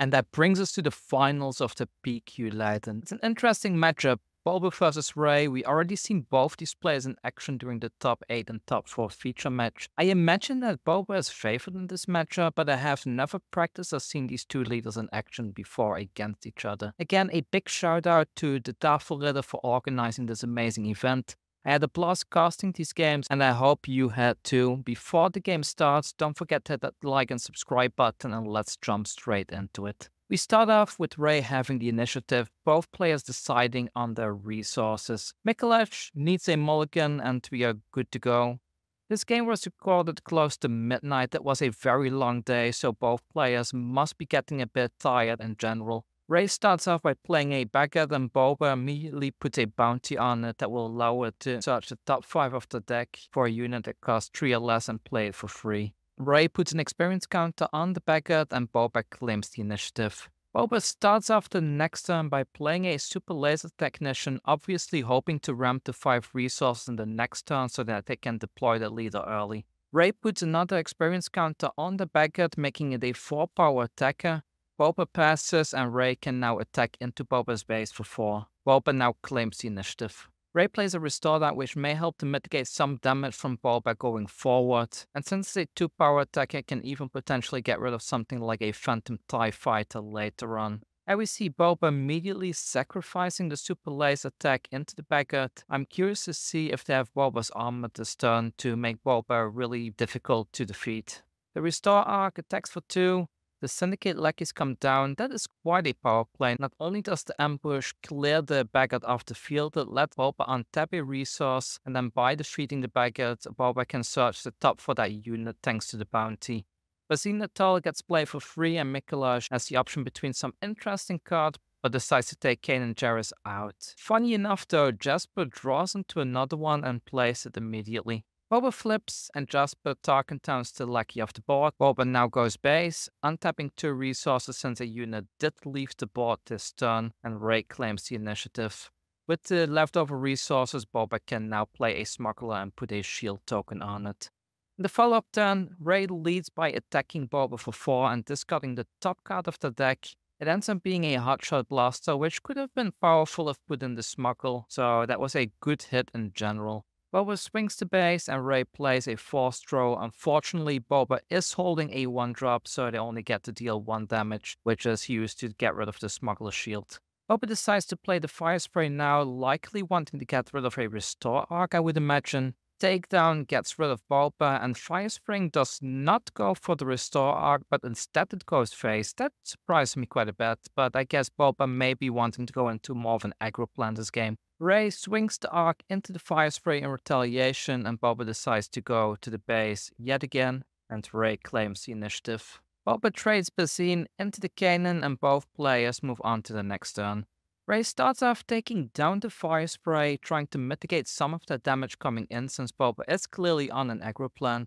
And that brings us to the finals of the PQ Leiden. It's an interesting matchup. Boba versus Rey. We already seen both these players in action during the top 8 and top 4 feature match. I imagine that Boba is favored in this matchup, but I have never practiced or seen these two leaders in action before against each other. Again, a big shout out to the Tafelridder for organizing this amazing event. I had a blast casting these games, and I hope you had too. Before the game starts, don't forget to hit that like and subscribe button, and let's jump straight into it. We start off with Rey having the initiative, both players deciding on their resources. Mikolash needs a mulligan, and we are good to go. This game was recorded close to midnight. It was a very long day, so both players must be getting a bit tired in general. Rey starts off by playing a baguette, and Boba immediately puts a bounty on it that will allow it to search the top 5 of the deck for a unit that costs 3 or less and play it for free. Rey puts an experience counter on the baguette, and Boba claims the initiative. Boba starts off the next turn by playing a super laser technician, obviously hoping to ramp to 5 resources in the next turn so that they can deploy the leader early. Rey puts another experience counter on the baguette, making it a 4 power attacker. Boba passes, and Rey can now attack into Boba's base for 4. Boba now claims the initiative. Rey plays a restore that which may help to mitigate some damage from Boba going forward, and since a 2 power attacker can even potentially get rid of something like a Phantom TIE Fighter later on. And we see Boba immediately sacrificing the super laser attack into the baguette. I'm curious to see if they have Boba's armor this turn to make Boba really difficult to defeat. The restore arc attacks for 2. The Syndicate lackeys come down. That is quite a power play. Not only does the ambush clear the baguette off the field, it lets Boba untap a resource, and then by defeating the baguette, Boba can search the top for that unit thanks to the bounty. Basinatal gets played for free, and Mikolash has the option between some interesting cards, but decides to take Kanan Jarrus out. Funny enough though, Jasper draws into another one and plays it immediately. Boba flips, and Jasper Tarkentowns the lackey off the board. Boba now goes base, untapping 2 resources since a unit did leave the board this turn, and Rey claims the initiative. With the leftover resources, Boba can now play a smuggler and put a shield token on it. In the follow-up turn, Rey leads by attacking Boba for 4 and discarding the top card of the deck. It ends up being a hotshot blaster, which could have been powerful if put in the smuggle, so that was a good hit in general. Boba swings the base, and Rey plays a force throw. Unfortunately, Boba is holding a 1-drop, so they only get to deal 1 damage, which is used to get rid of the smuggler shield. Boba decides to play the fire spray now, likely wanting to get rid of a restore arc, I would imagine. Takedown gets rid of Boba, and Fire Spring does not go for the restore arc, but instead it goes face. That surprised me quite a bit, but I guess Boba may be wanting to go into more of an aggro plan this game. Rey swings the arc into the Fire Spray in retaliation, and Boba decides to go to the base yet again, and Rey claims the initiative. Boba trades Bazine into the Kanan, and both players move on to the next turn. Rey starts off taking down the Fire Spray, trying to mitigate some of the damage coming in since Boba is clearly on an aggro plan.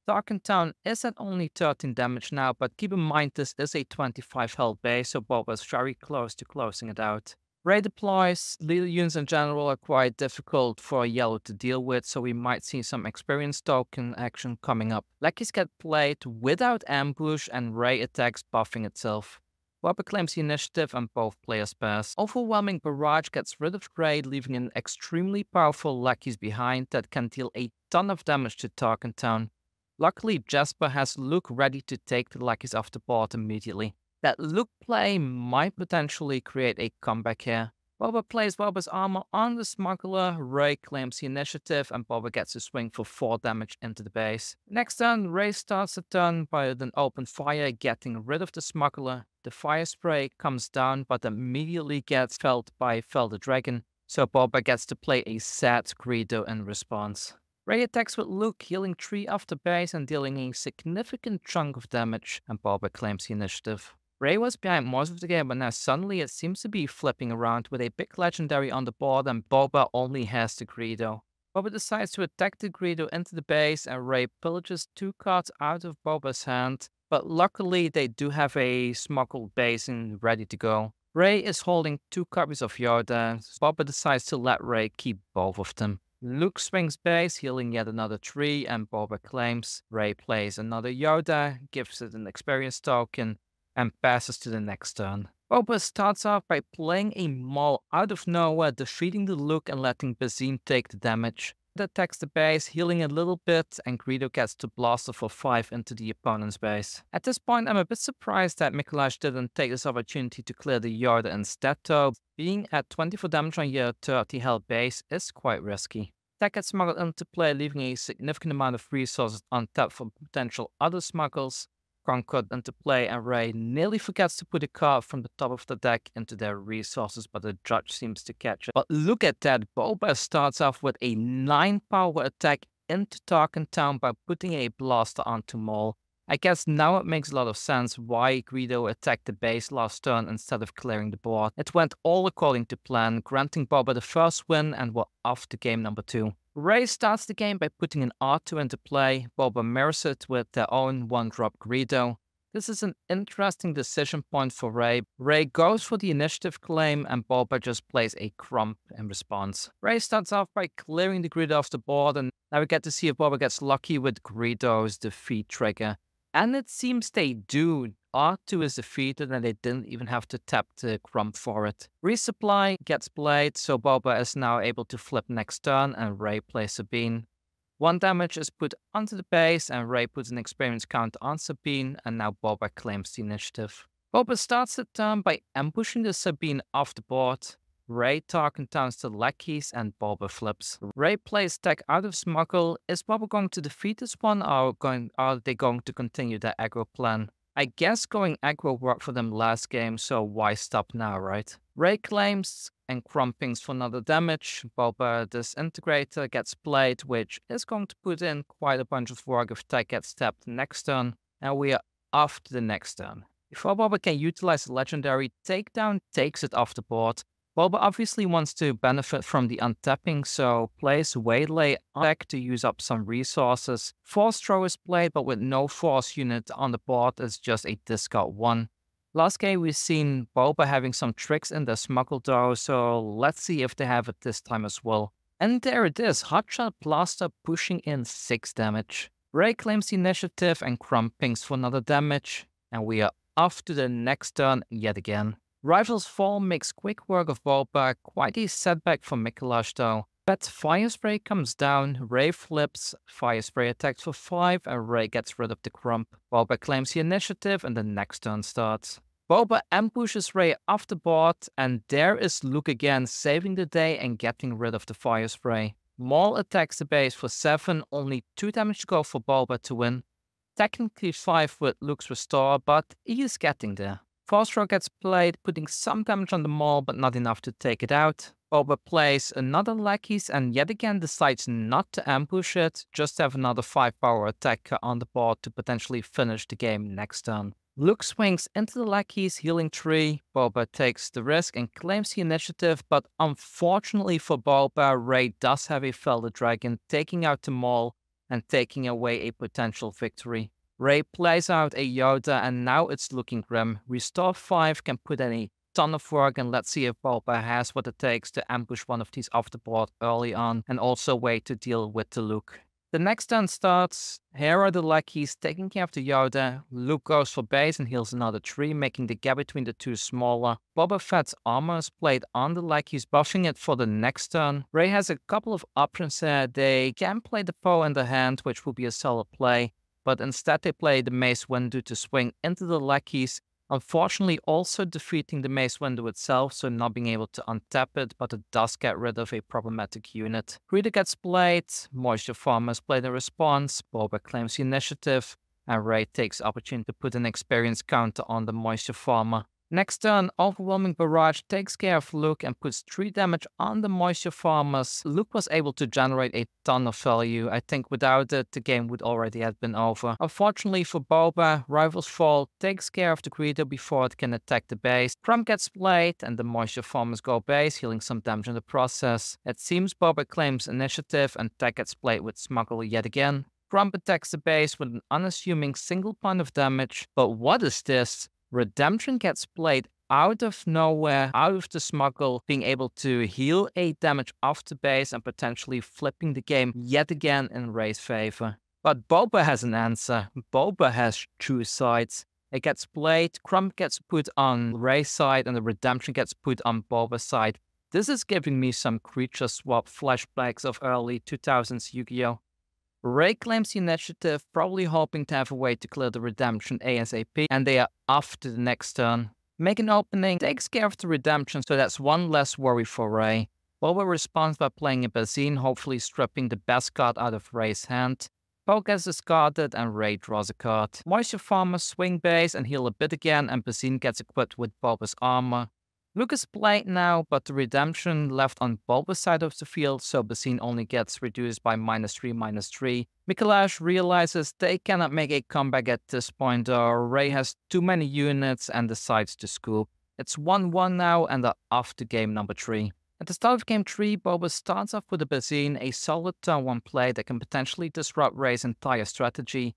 Darkentown is at only 13 damage now, but keep in mind this is a 25 health base, so Boba is very close to closing it out. Rey deploys. Leader units in general are quite difficult for yellow to deal with, so we might see some experience token action coming up. Lackeys get played without ambush, and Rey attacks buffing itself. Boba claims the initiative, and both players pass. Overwhelming Barrage gets rid of Rey, leaving an extremely powerful lackeys behind that can deal a ton of damage to Tarkentown. Luckily, Jasper has Luke ready to take the lackeys off the board immediately. That Luke play might potentially create a comeback here. Boba plays Boba's armor on the smuggler, Rey claims the initiative, and Boba gets a swing for 4 damage into the base. Next turn, Rey starts the turn by an open fire, getting rid of the smuggler. The fire spray comes down, but immediately gets felled by Fel the Dragon, so Boba gets to play a sad Greedo in response. Rey attacks with Luke, healing 3 off the base and dealing a significant chunk of damage, and Boba claims the initiative. Rey was behind most of the game, but now suddenly it seems to be flipping around with a big legendary on the board, and Boba only has the Greedo. Boba decides to attack the Greedo into the base, and Rey pillages 2 cards out of Boba's hand, but luckily they do have a smuggled basin ready to go. Rey is holding 2 copies of Yoda. Boba decides to let Rey keep both of them. Luke swings base, healing yet another 3, and Boba claims. Rey plays another Yoda, gives it an experience token. and passes to the next turn. Boba starts off by playing a Maul out of nowhere, defeating the Luke and letting Bazine take the damage. It attacks the base, healing a little bit, and Greedo gets to blaster for 5 into the opponent's base. At this point, I'm a bit surprised that Mikolash didn't take this opportunity to clear the Yoda instead, though. Being at 24 damage on your 30 health base is quite risky. Tech gets smuggled into play, leaving a significant amount of resources untapped for potential other smuggles. Concord into play, and Rey nearly forgets to put a card from the top of the deck into their resources, but the judge seems to catch it. But look at that, Boba starts off with a 9 power attack into Tarkin Town by putting a blaster onto Maul. I guess now it makes a lot of sense why Greedo attacked the base last turn instead of clearing the board. It went all according to plan, granting Boba the first win, and we're off to game number 2. Rey starts the game by putting an R2 into play. Boba mirrors it with their own 1-drop Greedo. This is an interesting decision point for Rey. Rey goes for the initiative claim, and Boba just plays a crump in response. Rey starts off by clearing the Greedo off the board, and now we get to see if Boba gets lucky with Greedo's defeat trigger. And it seems they do. R2 is defeated and they didn't even have to tap the crump for it. Resupply gets played, so Boba is now able to flip next turn and Rey plays Sabine. 1 damage is put onto the base and Rey puts an experience count on Sabine, and now Boba claims the initiative. Boba starts the turn by ambushing the Sabine off the board. Rey Tarkin Towns the lackeys and Boba flips. Rey plays tech out of smuggle. Is Boba going to defeat this one, or are they going to continue their aggro plan? I guess going aggro worked for them last game, so why stop now, right? Rey claims and crumpings for another damage. Boba Disintegrator gets played, which is going to put in quite a bunch of work if tech gets tapped next turn. And we are off to the next turn. Before Boba can utilize the legendary, Takedown takes it off the board. Boba obviously wants to benefit from the untapping, so plays Waylay on deck to use up some resources. Force Throw is played, but with no Force unit on the board, it's just a discard 1. Last game we've seen Boba having some tricks in their smuggle though, so let's see if they have it this time as well. And there it is, Hotshot Blaster pushing in 6 damage. Rey claims the initiative and crumpings for another damage, and we are off to the next turn yet again. Rival's Fall makes quick work of Boba, quite a setback for Mikolash though. But Fire Spray comes down, Rey flips, Fire Spray attacks for 5 and Rey gets rid of the crump. Boba claims the initiative and the next turn starts. Boba ambushes Rey off the board, and there is Luke again saving the day and getting rid of the Fire Spray. Maul attacks the base for 7, only 2 damage to go for Boba to win. Technically 5 with Luke's restore, but he is getting there. Force Throw gets played, putting some damage on the Maul, but not enough to take it out. Boba plays another lackeys and yet again decides not to ambush it, just have another 5 power attack on the board to potentially finish the game next turn. Luke swings into the lackeys, healing 3. Boba takes the risk and claims the initiative, but unfortunately for Boba, Rey does have a Felder Dragon, taking out the Maul and taking away a potential victory. Rey plays out a Yoda, and now it's looking grim. Restore 5 can put in a ton of work, and let's see if Boba has what it takes to ambush one of these off the board early on, and also a way to deal with the Luke. The next turn starts. Here are the lackeys taking care of the Yoda. Luke goes for base and heals another 3, making the gap between the two smaller. Boba Fett's armor is played on the lackeys, buffing it for the next turn. Rey has a couple of options here. They can play the Poe in the hand, which will be a solid play, but instead they play the Mace Windu to swing into the lackeys, unfortunately also defeating the Mace Windu itself, so not being able to untap it, but it does get rid of a problematic unit. Greedo gets played, Moisture Farmer is played in response, Boba claims the initiative, and Rey takes the opportunity to put an experience counter on the Moisture Farmer. Next turn, Overwhelming Barrage takes care of Luke and puts 3 damage on the Moisture Farmers. Luke was able to generate a ton of value. I think without it, the game would already have been over. Unfortunately for Boba, Rival's Fall takes care of the Greedo before it can attack the base. Crump gets played and the Moisture Farmers go base, healing some damage in the process. It seems Boba claims initiative and Tech gets played with Smuggle yet again. Crump attacks the base with an unassuming single point of damage. But what is this? Redemption gets played out of nowhere, out of the smuggle, being able to heal 8 damage off the base and potentially flipping the game yet again in Rey's favor. But Boba has an answer. Boba has 2 sides. It gets played, Crump gets put on Rey's side, and the Redemption gets put on Boba's side. This is giving me some creature swap flashbacks of early 2000s Yu-Gi-Oh! Rey claims the initiative, probably hoping to have a way to clear the Redemption ASAP, and they are off to the next turn. Make an opening, takes care of the Redemption, so that's one less worry for Rey. Boba responds by playing a Bazine, hopefully stripping the best card out of Rey's hand. Poe gets discarded and Rey draws a card. Moisture Farmer swing base and heal a bit again, and Bazine gets equipped with Boba's armor. Lucas played now, but the Redemption left on Boba's side of the field, so Bazine only gets reduced by -3/-3. Mikolash realizes they cannot make a comeback at this point, though. Rey has too many units and decides to scoop. It's 1-1 now, and they're off to game number 3. At the start of game 3, Boba starts off with a Bazine, a solid turn 1 play that can potentially disrupt Rey's entire strategy.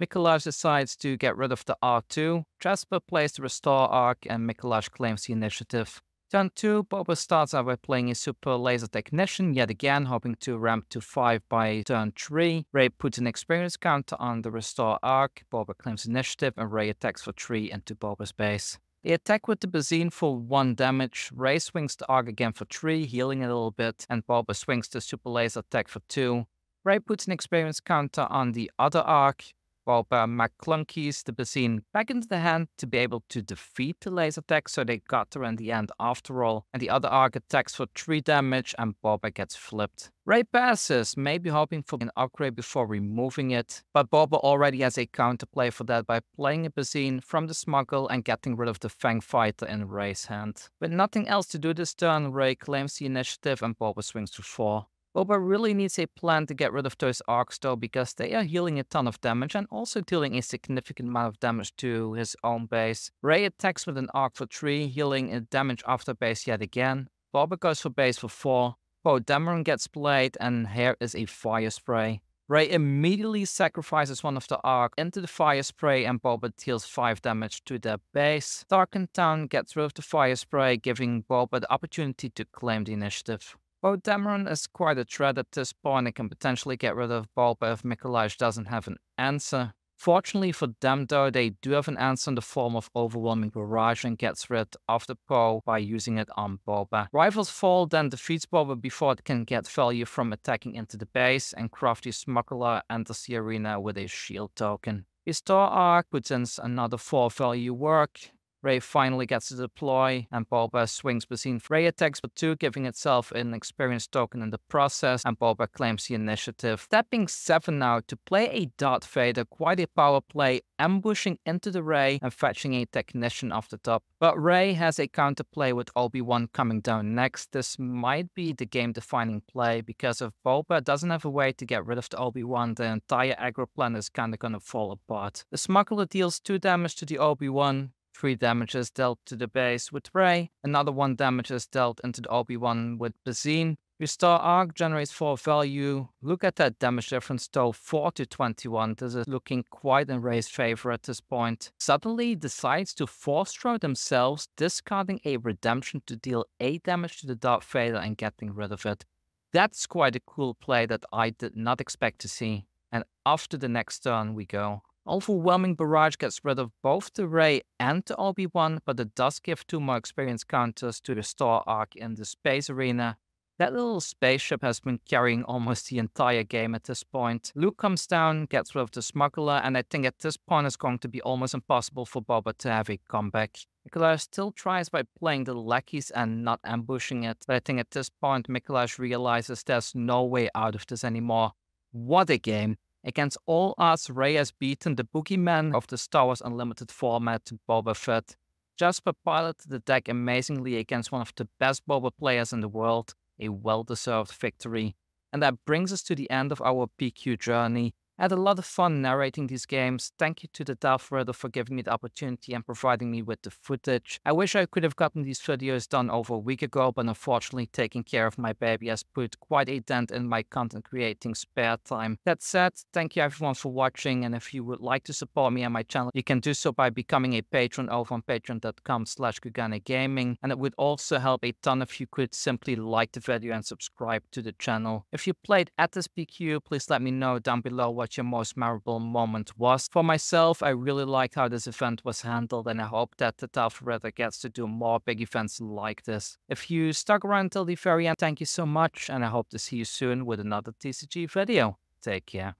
Mikolash decides to get rid of the R2, Jasper plays the Restore Arc, and Mikolash claims the initiative. Turn 2, Boba starts out by playing a Super Laser Technician yet again, hoping to ramp to 5 by turn 3. Rey puts an experience counter on the Restore Arc, Boba claims initiative, and Rey attacks for 3 into Boba's base. They attack with the Bazine for 1 damage, Rey swings the Arc again for 3, healing a little bit, and Boba swings the Super Laser attack for 2. Rey puts an experience counter on the other Arc, Boba McClunkies the Bazine back into the hand to be able to defeat the laser attack, so they got her in the end after all, and the other Arc attacks for 3 damage and Boba gets flipped. Rey passes, maybe hoping for an upgrade before removing it, but Boba already has a counterplay for that by playing a Bazine from the Smuggle and getting rid of the Fang Fighter in Rey's hand. With nothing else to do this turn, Rey claims the initiative and Boba swings to 4. Boba really needs a plan to get rid of those arcs though, because they are healing a ton of damage and also dealing a significant amount of damage to his own base. Rey attacks with an arc for 3, healing a damage after base yet again. Boba goes for base for 4. Poe Dameron gets played, and here is a Fire Spray. Rey immediately sacrifices one of the arc into the Fire Spray, and Boba deals 5 damage to their base. Darkened Town gets rid of the Fire Spray, giving Boba the opportunity to claim the initiative. Poe Dameron is quite a threat at this point and can potentially get rid of Boba if Mikolash doesn't have an answer. Fortunately for them though, they do have an answer in the form of Overwhelming Barrage and gets rid of the Poe by using it on Boba. Rivals Fall then defeats Boba before it can get value from attacking into the base, and Crafty Smuggler enters the arena with a shield token. His Restore Arc puts in another 4 value work. Rey finally gets to deploy, and Boba swings Bazine. Rey attacks for 2, giving itself an experience token in the process, and Boba claims the initiative. Tapping 7 now to play a Darth Vader, quite a power play, ambushing into the Rey and fetching a Technician off the top. But Rey has a counterplay with Obi-Wan coming down next. This might be the game-defining play, because if Boba doesn't have a way to get rid of the Obi-Wan, the entire aggro plan is kinda gonna fall apart. The Smuggler deals 2 damage to the Obi-Wan, 3 damages dealt to the base with Rey, another 1 damage is dealt into the Obi-Wan with Bazine. Restore Arc generates 4 value. Look at that damage difference though, 4 to 21. This is looking quite in Rey's favor at this point. Suddenly decides to force throw themselves, discarding a Redemption to deal 8 damage to the Darth Vader and getting rid of it. That's quite a cool play that I did not expect to see. And after the next turn we go. Overwhelming Barrage gets rid of both the Rey and the Obi-Wan, but it does give 2 more experience counters to the Restore Arc in the space arena. That little spaceship has been carrying almost the entire game at this point. Luke comes down, gets rid of the Smuggler, and I think at this point it's going to be almost impossible for Boba to have a comeback. Mikolash still tries by playing the lackeys and not ambushing it, but I think at this point Mikolash realizes there's no way out of this anymore. What a game! Against all odds, Rey has beaten the boogeyman of the Star Wars Unlimited format, Boba Fett. Jasper piloted the deck amazingly against one of the best Boba players in the world, a well-deserved victory. And that brings us to the end of our PQ journey. I had a lot of fun narrating these games. Thank you to the Tafelridder for giving me the opportunity and providing me with the footage. I wish I could have gotten these videos done over a week ago, but unfortunately taking care of my baby has put quite a dent in my content creating spare time. That said, thank you everyone for watching, and if you would like to support me and my channel, you can do so by becoming a patron over on patreon.com/GuganeGaming, and it would also help a ton if you could simply like the video and subscribe to the channel. If you played at this PQ, please let me know down below what what your most memorable moment was. For myself, I really liked how this event was handled, and I hope that the Tafelridder gets to do more big events like this. If you stuck around till the very end, thank you so much, and I hope to see you soon with another TCG video. Take care.